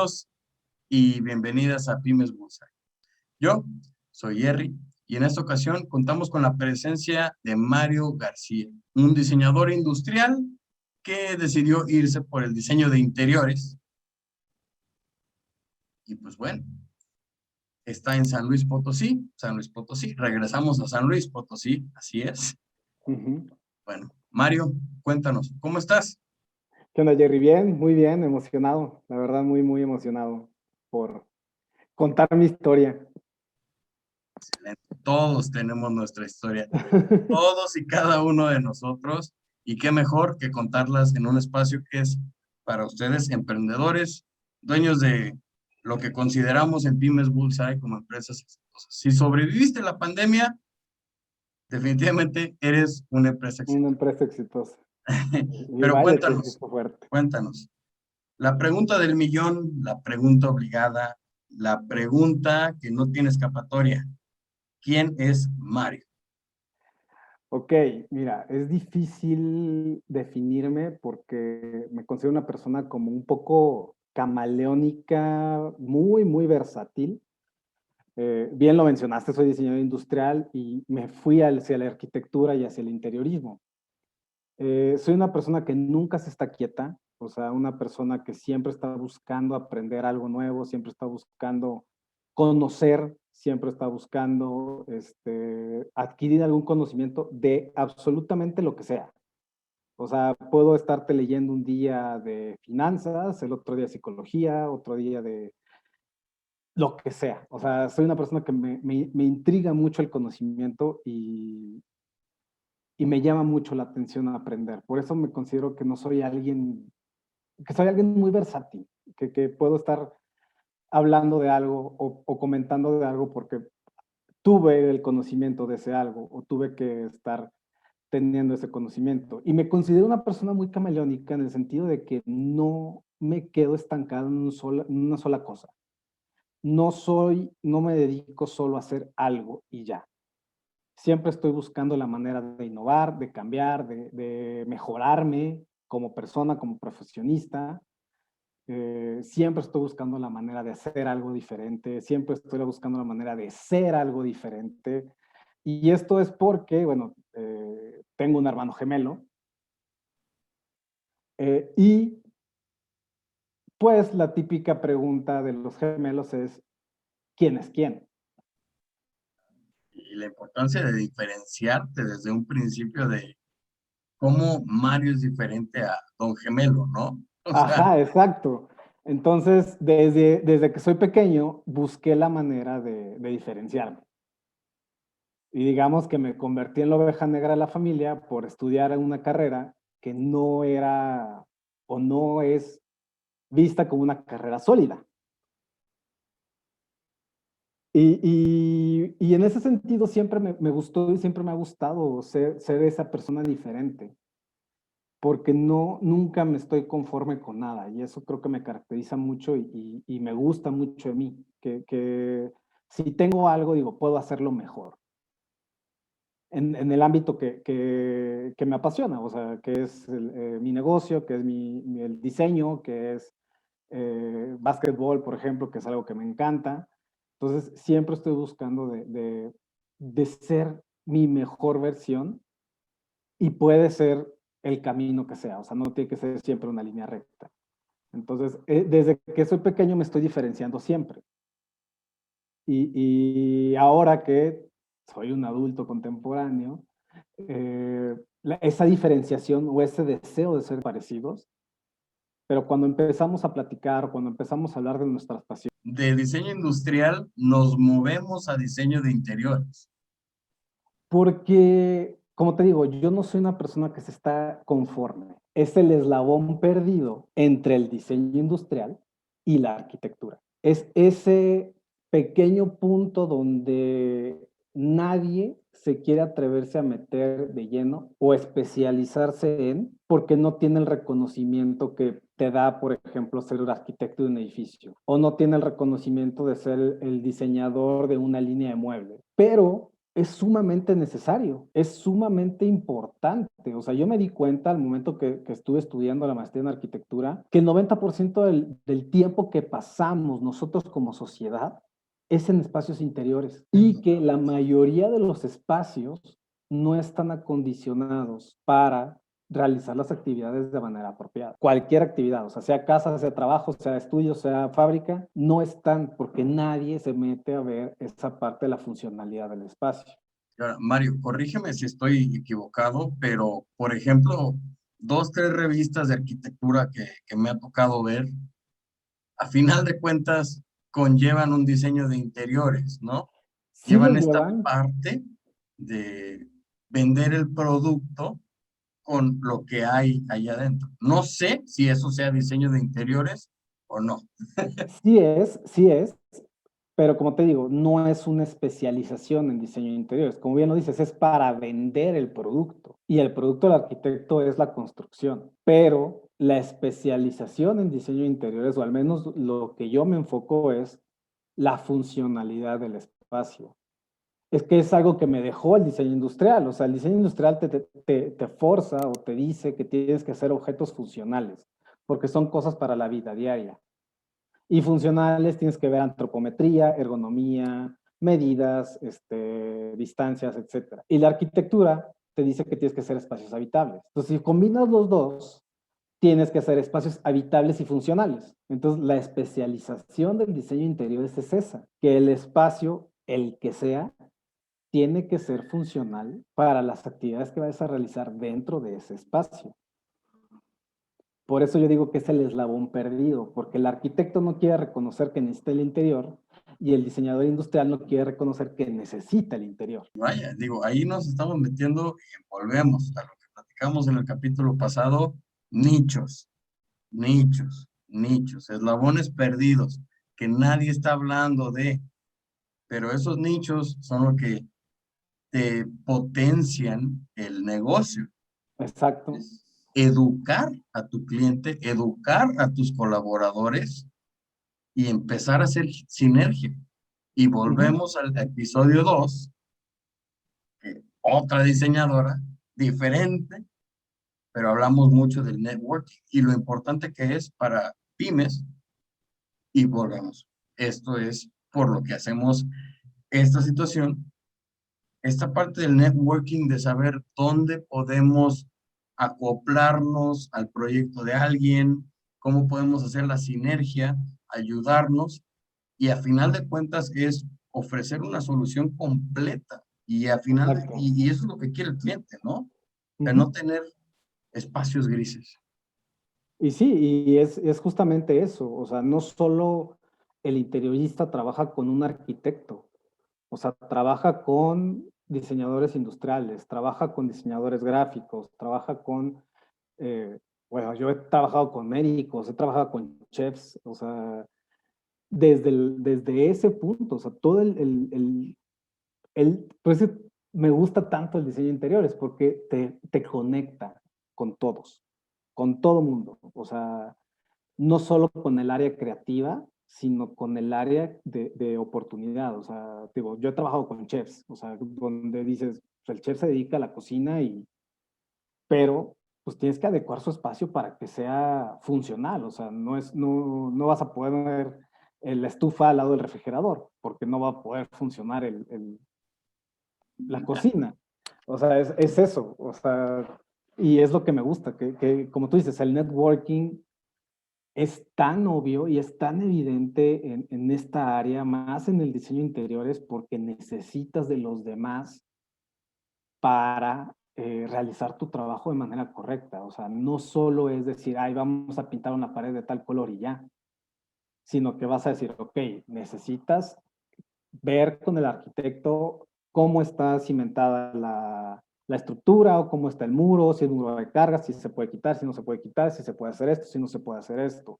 Bienvenidos y bienvenidas a Pymes Bullseye. Yo soy Jerry y en esta ocasión contamos con la presencia de Mario García, un diseñador industrial que decidió irse por el diseño de interiores. Y pues bueno, está en San Luis Potosí. Regresamos a San Luis Potosí, así es. Bueno, Mario, cuéntanos, ¿cómo estás? ¿Qué onda, Jerry? Bien, muy bien, emocionado. La verdad, muy, muy emocionado por contar mi historia. Excelente. Todos tenemos nuestra historia, todos y cada uno de nosotros, y qué mejor que contarlas en un espacio que es para ustedes, emprendedores, dueños de lo que consideramos en Pymes Bullseye como empresas exitosas. Si sobreviviste la pandemia, definitivamente eres una empresa Una exitosa. empresa exitosa. Y Pero vaya que sí fue fuerte. cuéntanos. La pregunta del millón, la pregunta obligada, la pregunta que no tiene escapatoria. ¿Quién es Mario? Ok, mira, es difícil definirme porque me considero una persona como un poco camaleónica, muy, muy versátil. Bien lo mencionaste, soy diseñador industrial y me fui hacia la arquitectura y hacia el interiorismo. Soy una persona que nunca se está quieta, o sea, una persona que siempre está buscando aprender algo nuevo, siempre está buscando conocer, siempre está buscando adquirir algún conocimiento de absolutamente lo que sea. O sea, puedo estarte leyendo un día de finanzas, el otro día psicología, otro día de lo que sea. O sea, soy una persona que me intriga mucho el conocimiento y me llama mucho la atención aprender. Por eso me considero que no soy alguien, que soy alguien muy versátil, que puedo estar hablando de algo o comentando de algo porque tuve el conocimiento de ese algo o tuve que estar teniendo ese conocimiento. Y me considero una persona muy camaleónica en el sentido de que no me quedo estancado en una sola cosa. No me dedico solo a hacer algo y ya. Siempre estoy buscando la manera de innovar, de cambiar, de mejorarme como persona, como profesionista. Siempre estoy buscando la manera de hacer algo diferente, siempre estoy buscando la manera de ser algo diferente. Y esto es porque, bueno, tengo un hermano gemelo y pues la típica pregunta de los gemelos es, ¿quién es quién? Y la importancia de diferenciarte desde un principio de cómo Mario es diferente a Don Gemelo, ¿no? O sea, Ajá, exacto. Entonces, desde que soy pequeño, busqué la manera de diferenciarme. Y digamos que me convertí en la oveja negra de la familia por estudiar una carrera que no era o no es vista como una carrera sólida. Y en ese sentido siempre me gustó y siempre me ha gustado ser esa persona diferente, porque nunca me estoy conforme con nada y eso creo que me caracteriza mucho y me gusta mucho de mí, que si tengo algo, digo, puedo hacerlo mejor. En el ámbito que me apasiona, o sea, que es mi negocio, que es el diseño, que es básquetbol, por ejemplo, que es algo que me encanta. Entonces, siempre estoy buscando de ser mi mejor versión y puede ser el camino que sea, o sea, no tiene que ser siempre una línea recta. Entonces, desde que soy pequeño me estoy diferenciando siempre. Y ahora que soy un adulto contemporáneo, esa diferenciación o ese deseo de ser parecidos, pero cuando empezamos a platicar, cuando empezamos a hablar de nuestras pasiones. de diseño industrial nos movemos a diseño de interiores. Porque, como te digo, yo no soy una persona que se está conforme. Es el eslabón perdido entre el diseño industrial y la arquitectura. Es ese pequeño punto donde nadie se quiere atreverse a meter de lleno o especializarse en, porque no tiene el reconocimiento que te da, por ejemplo, ser un arquitecto de un edificio, o no tiene el reconocimiento de ser el diseñador de una línea de muebles. Pero es sumamente necesario, es sumamente importante. O sea, yo me di cuenta al momento que estuve estudiando la maestría en arquitectura, que el 90% del tiempo que pasamos nosotros como sociedad es en espacios interiores y que la mayoría de los espacios no están acondicionados para realizar las actividades de manera apropiada. Cualquier actividad, o sea casa, sea trabajo, sea estudio, sea fábrica, no están porque nadie se mete a ver esa parte de la funcionalidad del espacio. Ahora, Mario, corrígeme si estoy equivocado, pero por ejemplo, dos, tres revistas de arquitectura que me ha tocado ver, a final de cuentas conllevan un diseño de interiores, ¿no? Sí lo Llevan esta llevan. parte de vender el producto con lo que hay allá adentro. No sé si eso sea diseño de interiores o no. Sí es, pero como te digo, no es una especialización en diseño de interiores. Como bien lo dices, es para vender el producto. Y el producto del arquitecto es la construcción. Pero la especialización en diseño de interiores, o al menos lo que yo me enfoco es la funcionalidad del espacio. Es que es algo que me dejó el diseño industrial. O sea, el diseño industrial te forza o te dice que tienes que hacer objetos funcionales, porque son cosas para la vida diaria. Y funcionales tienes que ver antropometría, ergonomía, medidas, distancias, etcétera. Y la arquitectura te dice que tienes que hacer espacios habitables. Entonces, si combinas los dos, tienes que hacer espacios habitables y funcionales. Entonces, la especialización del diseño interior es esa, que el espacio, el que sea, tiene que ser funcional para las actividades que vas a realizar dentro de ese espacio. Por eso yo digo que es el eslabón perdido, porque el arquitecto no quiere reconocer que necesita el interior y el diseñador industrial no quiere reconocer que necesita el interior. Vaya, digo, ahí nos estamos metiendo y volvemos a lo que platicamos en el capítulo pasado, nichos, nichos, eslabones perdidos, que nadie está hablando de, pero esos nichos son lo que te potencian el negocio. Exacto. Es educar a tu cliente, educar a tus colaboradores y empezar a hacer sinergia. Y Uh -huh. volvemos al episodio 2, otra diseñadora, diferente, pero hablamos mucho del networking y lo importante que es para pymes y volvemos. Esto es por lo que hacemos esta situación, esta parte del networking de saber dónde podemos acoplarnos al proyecto de alguien, cómo podemos hacer la sinergia, ayudarnos y a final de cuentas es ofrecer una solución completa y a final Exacto. y eso es lo que quiere el cliente, ¿no? O Uh sea, -huh. no tener espacios grises. Y sí, y es justamente eso. O sea, no solo el interiorista trabaja con un arquitecto, o sea, trabaja con diseñadores industriales, trabaja con diseñadores gráficos, trabaja con, eh, bueno, yo he trabajado con médicos, he trabajado con chefs, o sea, desde ese punto, o sea, todo pues me gusta tanto el diseño de interiores porque te conecta con todos, con todo mundo, o sea, no solo con el área creativa, sino con el área de oportunidad. O sea, digo, yo he trabajado con chefs, o sea, donde dices, pues el chef se dedica a la cocina pero pues tienes que adecuar su espacio para que sea funcional. O sea, no vas a poder la estufa al lado del refrigerador, porque no va a poder funcionar la cocina. O sea, es eso. O sea, y es lo que me gusta, que como tú dices, el networking es tan obvio y es tan evidente en esta área, más en el diseño de interiores, porque necesitas de los demás para realizar tu trabajo de manera correcta. O sea, no solo es decir, ay, vamos a pintar una pared de tal color y ya, sino que vas a decir, ok, necesitas ver con el arquitecto cómo está cimentada la estructura o cómo está el muro, si el muro de carga, si se puede quitar, si no se puede quitar, si se puede hacer esto, si no se puede hacer esto.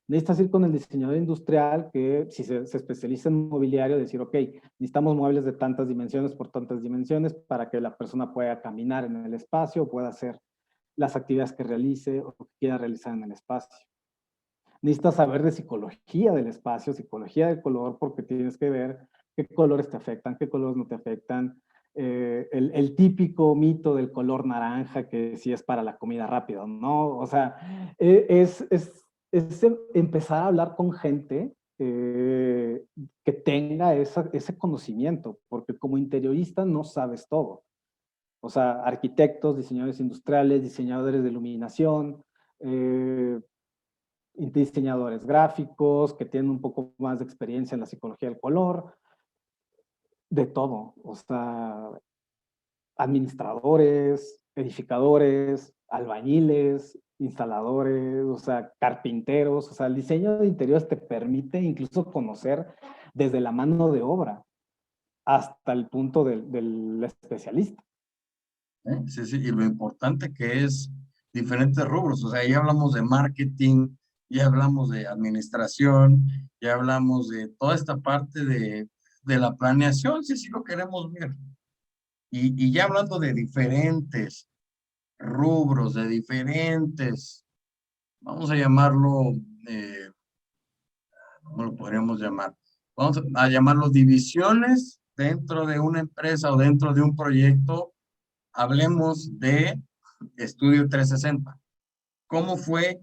Necesitas ir con el diseñador industrial que si se especializa en mobiliario, decir, ok, necesitamos muebles de tantas dimensiones por tantas dimensiones para que la persona pueda caminar en el espacio, pueda hacer las actividades que realice o que quiera realizar en el espacio. Necesitas saber de psicología del espacio, psicología del color, porque tienes que ver qué colores te afectan, qué colores no te afectan, el típico mito del color naranja que sí es para la comida rápida, ¿no? O sea, es empezar a hablar con gente que tenga ese conocimiento, porque como interiorista no sabes todo. O sea, arquitectos, diseñadores industriales, diseñadores de iluminación, eh, diseñadores gráficos que tienen un poco más de experiencia en la psicología del color, de todo. O sea, administradores, edificadores, albañiles, instaladores, o sea, carpinteros. O sea, el diseño de interiores te permite incluso conocer desde la mano de obra hasta el punto del especialista. Sí, sí, y lo importante que es diferentes rubros, o sea, ya hablamos de marketing, ya hablamos de administración, ya hablamos de toda esta parte de la planeación, si así lo queremos ver. Y ya hablando de diferentes rubros, de diferentes, vamos a llamarlo, eh, ¿cómo lo podríamos llamar? Vamos a llamarlo divisiones dentro de una empresa o dentro de un proyecto. Hablemos de Estudio 360. ¿Cómo fue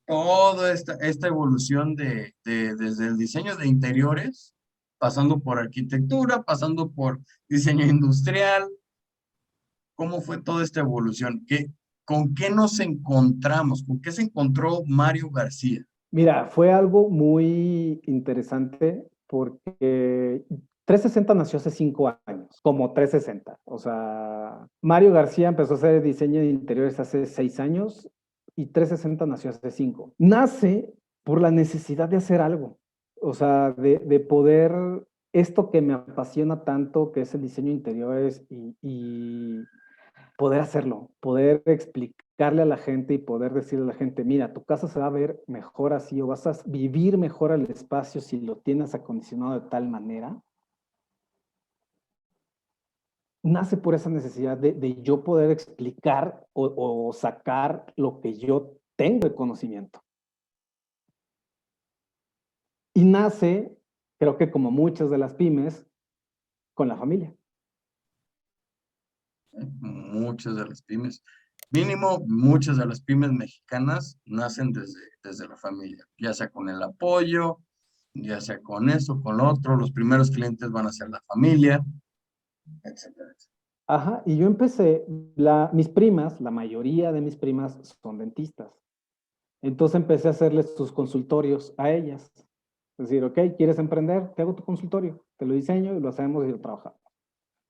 toda esta evolución desde el diseño de interiores, pasando por arquitectura, pasando por diseño industrial? ¿Cómo fue toda esta evolución? ¿Con qué nos encontramos? ¿Con qué se encontró Mario García? Mira, fue algo muy interesante porque 360 nació hace 5 años, como 360. O sea, Mario García empezó a hacer diseño de interiores hace 6 años y 360 nació hace 5. Nace por la necesidad de hacer algo, o sea, de poder, esto que me apasiona tanto, que es el diseño de interiores y poder hacerlo, poder explicarle a la gente y poder decirle a la gente, mira, tu casa se va a ver mejor así o vas a vivir mejor al espacio si lo tienes acondicionado de tal manera, nace por esa necesidad de yo poder explicar o sacar lo que yo tengo de conocimiento. Y nace, creo que como muchas de las pymes, con la familia. Muchas de las pymes, mínimo muchas de las pymes mexicanas nacen desde la familia, ya sea con el apoyo, ya sea con eso, con lo otro, los primeros clientes van a ser la familia, etcétera, etcétera. Ajá, y yo empecé, mis primas, la mayoría de mis primas son dentistas. Entonces empecé a hacerles sus consultorios a ellas. Es decir, ok, ¿quieres emprender? Te hago tu consultorio, te lo diseño y lo hacemos y lo trabajamos.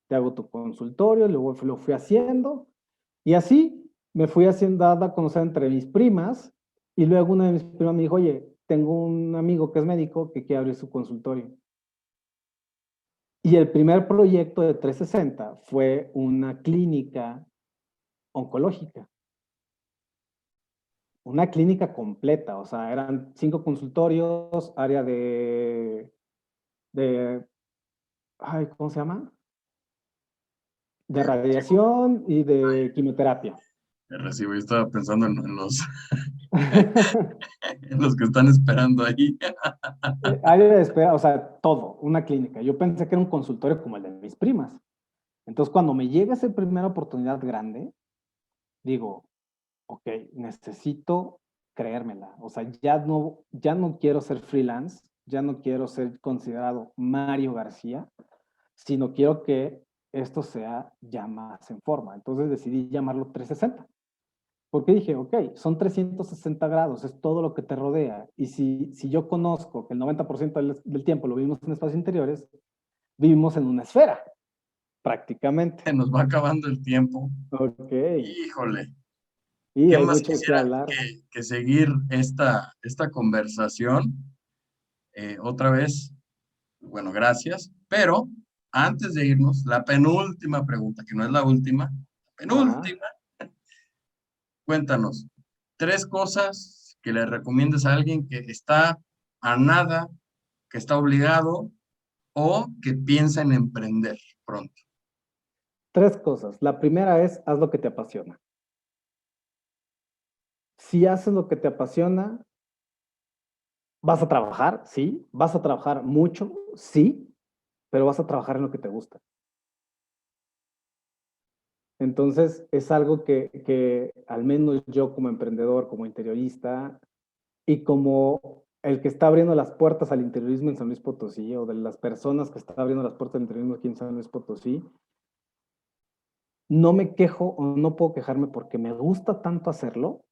Te hago tu consultorio, luego lo fui haciendo y así me fui haciendo dada a conocer entre mis primas y luego una de mis primas me dijo, oye, tengo un amigo que es médico que quiere abrir su consultorio. Y el primer proyecto de 360 fue una clínica oncológica. Una clínica completa, o sea, eran 5 consultorios, área de, ay, ¿cómo se llama? De radiación y de quimioterapia. El recibo, yo estaba pensando en los, en los que están esperando ahí. Área de espera, o sea, todo, una clínica. Yo pensé que era un consultorio como el de mis primas. Entonces, cuando me llega esa primera oportunidad grande, digo, ok, necesito creérmela. O sea, ya no quiero ser freelance, ya no quiero ser considerado Mario García, sino quiero que esto sea ya más en forma. Entonces decidí llamarlo 360. Porque dije, ok, son 360 grados, es todo lo que te rodea. Y si yo conozco que el 90% del tiempo lo vivimos en espacios interiores, vivimos en una esfera, prácticamente. Se nos va acabando el tiempo. Ok. Híjole, Y ¿qué hay más mucho que quisiera hablar. que seguir esta conversación? Otra vez, bueno, gracias, pero antes de irnos, la penúltima pregunta, que no es la última, la Ajá. penúltima, cuéntanos, 3 cosas que le recomiendas a alguien que está a nada, que está obligado o que piensa en emprender pronto. 3 cosas. La primera es, haz lo que te apasiona. Si haces lo que te apasiona, vas a trabajar, sí, vas a trabajar mucho, sí, pero vas a trabajar en lo que te gusta. Entonces, es algo que al menos yo como emprendedor, como interiorista y como el que está abriendo las puertas al interiorismo en San Luis Potosí, o de las personas que están abriendo las puertas al interiorismo aquí en San Luis Potosí, no me quejo o no puedo quejarme porque me gusta tanto hacerlo,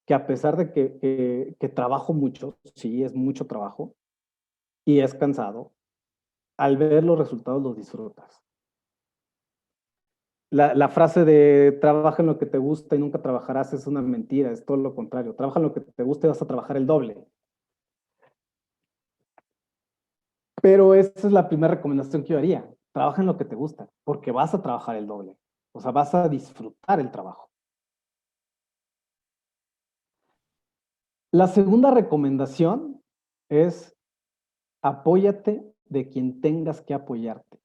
que a pesar de que trabajo mucho, sí, es mucho trabajo y es cansado, al ver los resultados los disfrutas. La frase de trabaja en lo que te gusta y nunca trabajarás es una mentira, es todo lo contrario. Trabaja en lo que te gusta y vas a trabajar el doble. Pero esa es la primera recomendación que yo haría. Trabaja en lo que te gusta, porque vas a trabajar el doble. O sea, vas a disfrutar el trabajo. La segunda recomendación es apóyate de quien tengas que apoyarte.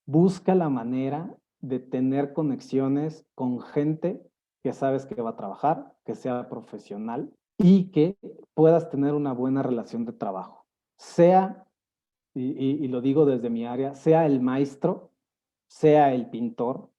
Busca la manera de tener conexiones con gente que sabes que va a trabajar, que sea profesional y que puedas tener una buena relación de trabajo. Sea, y lo digo desde mi área, sea el maestro, sea el pintor,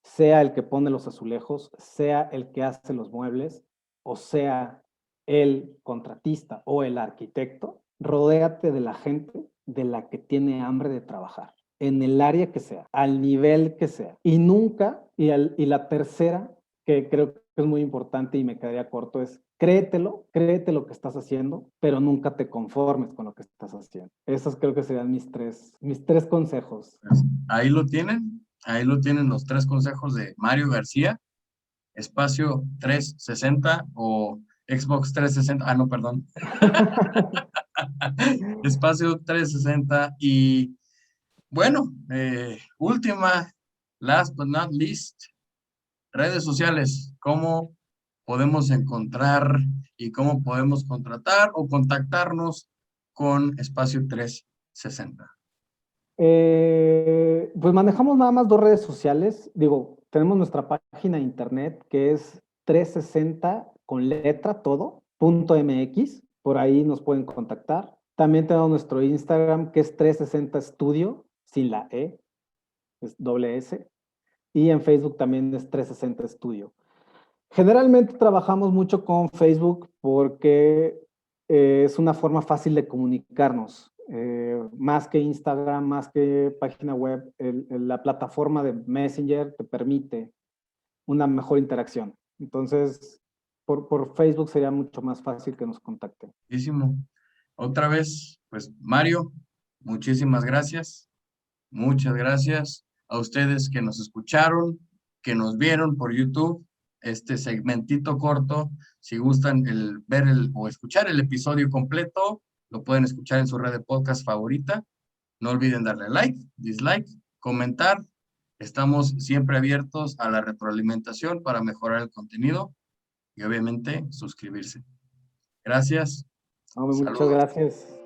sea el que pone los azulejos, sea el que hace los muebles, o sea el contratista o el arquitecto, rodéate de la gente de la que tiene hambre de trabajar, en el área que sea, al nivel que sea. Y nunca, y la tercera, que creo que es muy importante y me quedaría corto, es créete lo que estás haciendo, pero nunca te conformes con lo que estás haciendo. Esos creo que serían mis tres consejos. Pues, ahí lo tienen los 3 consejos de Mario García, espacio 360 o Xbox 360, no, perdón, espacio 360 y bueno, última, last but not least, redes sociales, ¿cómo podemos encontrar y cómo podemos contratar o contactarnos con espacio 360? Pues manejamos nada más 2 redes sociales. Digo, tenemos nuestra página de internet que es 360 con letra todo, .mx. Por ahí nos pueden contactar. También tenemos nuestro Instagram que es 360 Studio, sin la E, es doble S. Y en Facebook también es 360 Studio. Generalmente trabajamos mucho con Facebook porque es una forma fácil de comunicarnos. Más que Instagram, más que página web, la plataforma de Messenger te permite una mejor interacción. Entonces, por Facebook sería mucho más fácil que nos contacten. Muchísimo. Otra vez, pues Mario, muchísimas gracias. Muchas gracias a ustedes que nos escucharon, que nos vieron por YouTube, este segmentito corto. Si gustan ver o escuchar el episodio completo, lo pueden escuchar en su red de podcast favorita. No olviden darle like, dislike, comentar. Estamos siempre abiertos a la retroalimentación para mejorar el contenido y obviamente suscribirse. Gracias. Hombre, muchas Saludos. gracias.